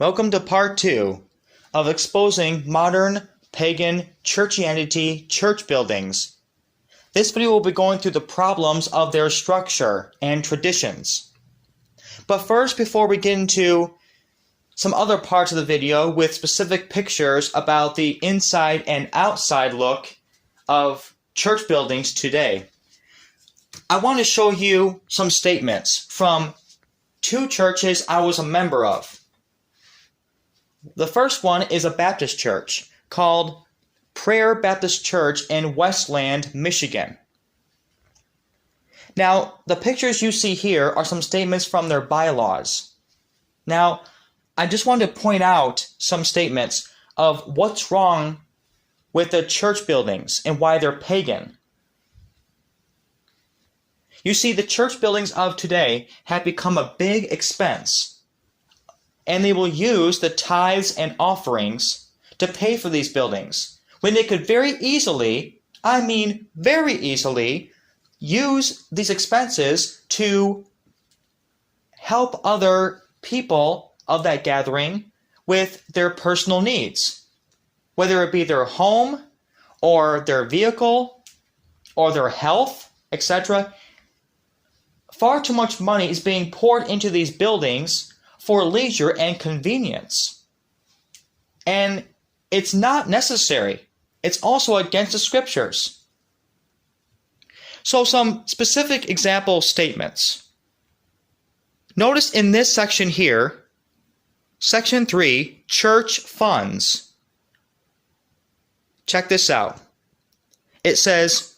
Welcome to part 2 of exposing modern pagan churchianity church buildings. This video will be going through the problems of their structure and traditions. But first, before we get into some other parts of the video with specific pictures about the inside and outside look of church buildings today, I want to show you some statements from two churches I was a member of. The first one is a Baptist church called Prayer Baptist Church in Westland, Michigan. Now, the pictures you see here are some statements from their bylaws. Now, I just want to point out some statements of what's wrong with the church buildings and why they're pagan. You see, the church buildings of today have become a big expense, and they will use the tithes and offerings to pay for these buildings, when they could very easily, very easily, use these expenses to help other people of that gathering with their personal needs, whether it be their home or their vehicle or their health, etc. Far too much money is being poured into these buildings for leisure and convenience. And it's not necessary. It's also against the scriptures. So some specific example statements. Notice in this section here, section 3, church funds. Check this out. It says,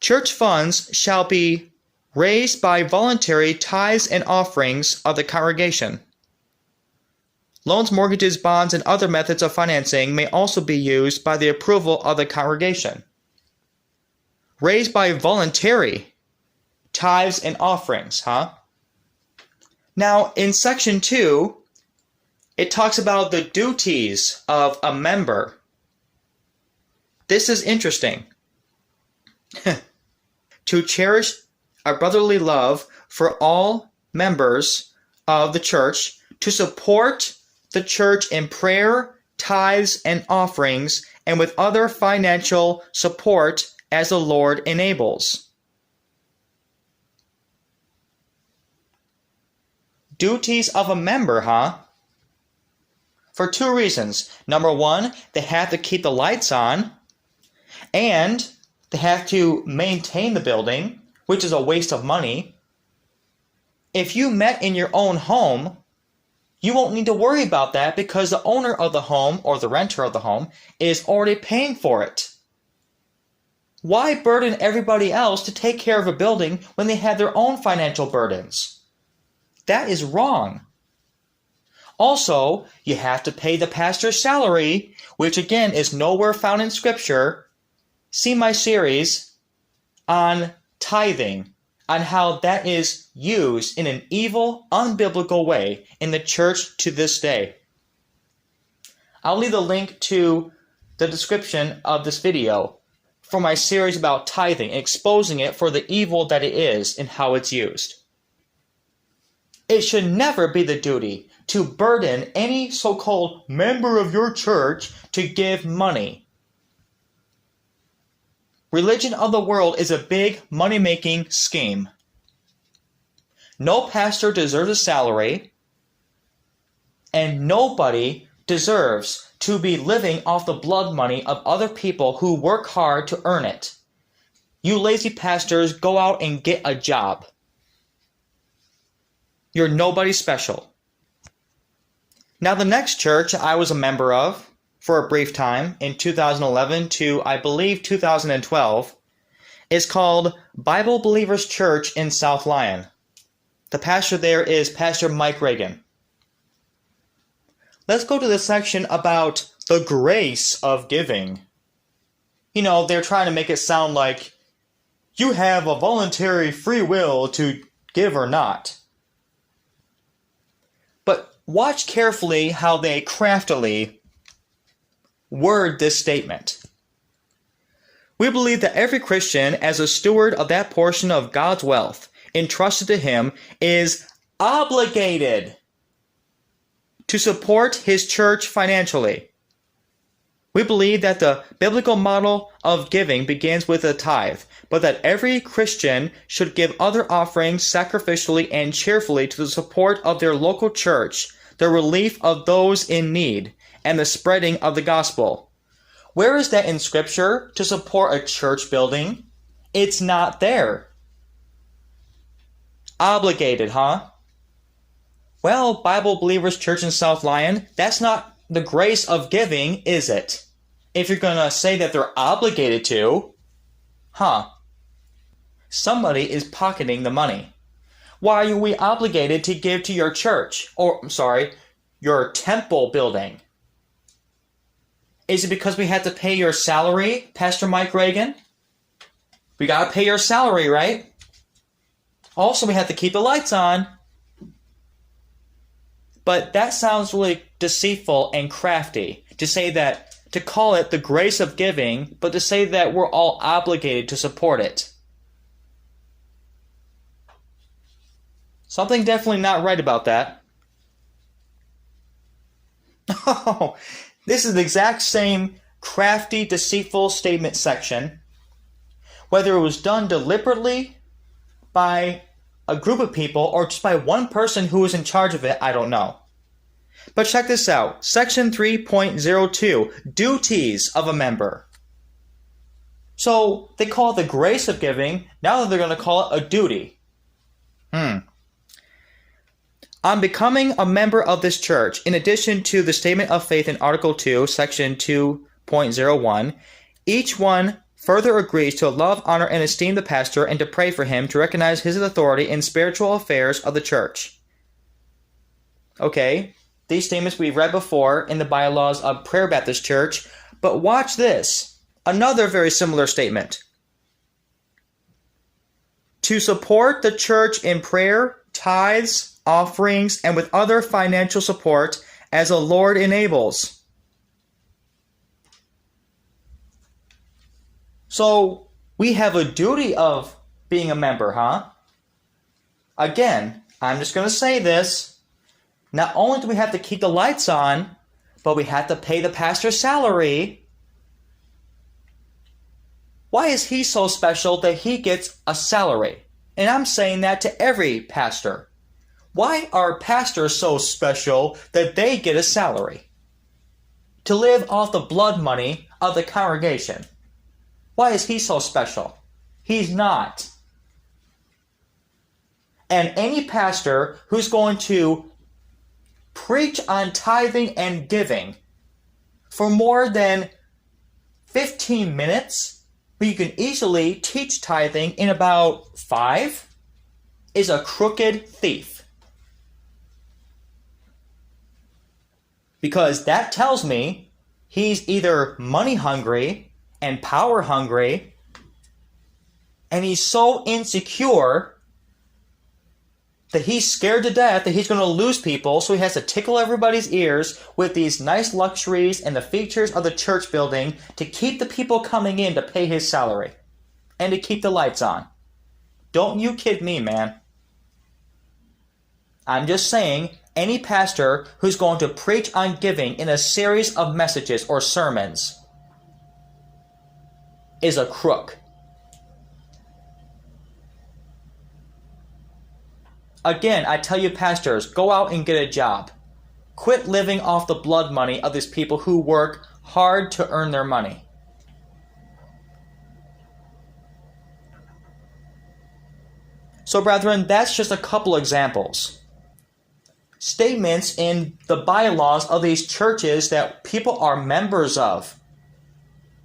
church funds shall be raised by voluntary tithes and offerings of the congregation. Loans, mortgages, bonds, and other methods of financing may also be used by the approval of the congregation. Raised by voluntary tithes and offerings, Now, in section 2, it talks about the duties of a member. This is interesting. To cherish a brotherly love for all members of the church, to support the church in prayer, tithes, and offerings, and with other financial support as the Lord enables. Duties of a member, For two reasons. Number one, they have to keep the lights on, and they have to maintain the building, which is a waste of money. If you met in your own home, you won't need to worry about that because the owner of the home or the renter of the home is already paying for it. Why burden everybody else to take care of a building when they have their own financial burdens? That is wrong. Also, you have to pay the pastor's salary, which again is nowhere found in Scripture. See my series on tithing, on how that is used in an evil, unbiblical way in the church to this day. I'll leave the link to the description of this video for my series about tithing, exposing it for the evil that it is and how it's used. It should never be the duty to burden any so-called member of your church to give money. Religion of the world is a big money-making scheme. No pastor deserves a salary, and nobody deserves to be living off the blood money of other people who work hard to earn it. You lazy pastors, go out and get a job. You're nobody special. Now, the next church I was a member of for a brief time, in 2011 to, I believe, 2012, is called Bible Believers Church in South Lyon. The pastor there is Pastor Mike Reagan. Let's go to the section about the grace of giving. You know, they're trying to make it sound like you have a voluntary free will to give or not. But watch carefully how they craftily word this statement. We believe that every Christian, as a steward of that portion of God's wealth entrusted to him, is obligated to support his church financially. We believe that the biblical model of giving begins with a tithe, but that every Christian should give other offerings sacrificially and cheerfully to the support of their local church, the relief of those in need, and the spreading of the gospel. Where is that in Scripture to support a church building? It's not there. Obligated, huh? Well, Bible Believers Church in South Lyon, that's not the grace of giving, is it? If you're going to say that they're obligated to, somebody is pocketing the money. Why are we obligated to give to your church? Your temple building? Is it because we had to pay your salary, Pastor Mike Reagan? We got to pay your salary, right? Also, we have to keep the lights on. But that sounds really deceitful and crafty to call it the grace of giving, but to say that we're all obligated to support it. Something definitely not right about that. Oh, this is the exact same crafty, deceitful statement section. Whether it was done deliberately by a group of people or just by one person who was in charge of it, I don't know. But check this out. Section 3.02, duties of a member. So they call it the grace of giving. Now they're going to call it a duty. On becoming a member of this church, in addition to the statement of faith in Article 2, Section 2.01, each one further agrees to love, honor, and esteem the pastor and to pray for him, to recognize his authority in spiritual affairs of the church. Okay, these statements we've read before in the bylaws of Prayer Baptist Church, but watch this. Another very similar statement. To support the church in prayer, tithes, offerings, and with other financial support as the Lord enables. So, we have a duty of being a member, huh? Again, I'm just going to say this. Not only do we have to keep the lights on, but we have to pay the pastor's salary. Why is he so special that he gets a salary? And I'm saying that to every pastor. Why are pastors so special that they get a salary? To live off the blood money of the congregation. Why is he so special? He's not. And any pastor who's going to preach on tithing and giving for more than 15 minutes, but you can easily teach tithing in about 5, is a crooked thief. Because that tells me he's either money hungry and power hungry, and he's so insecure that he's scared to death that he's going to lose people, so he has to tickle everybody's ears with these nice luxuries and the features of the church building to keep the people coming in to pay his salary and to keep the lights on. Don't you kid me, man. I'm just saying, any pastor who's going to preach on giving in a series of messages or sermons is a crook. Again, I tell you pastors, go out and get a job. Quit living off the blood money of these people who work hard to earn their money. So, brethren, that's just a couple examples. Statements in the bylaws of these churches that people are members of.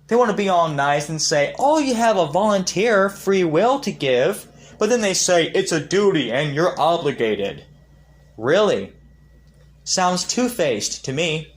They want to be all nice and say, oh, you have a volunteer free will to give, but then they say it's a duty and you're obligated. Really? Sounds two-faced to me.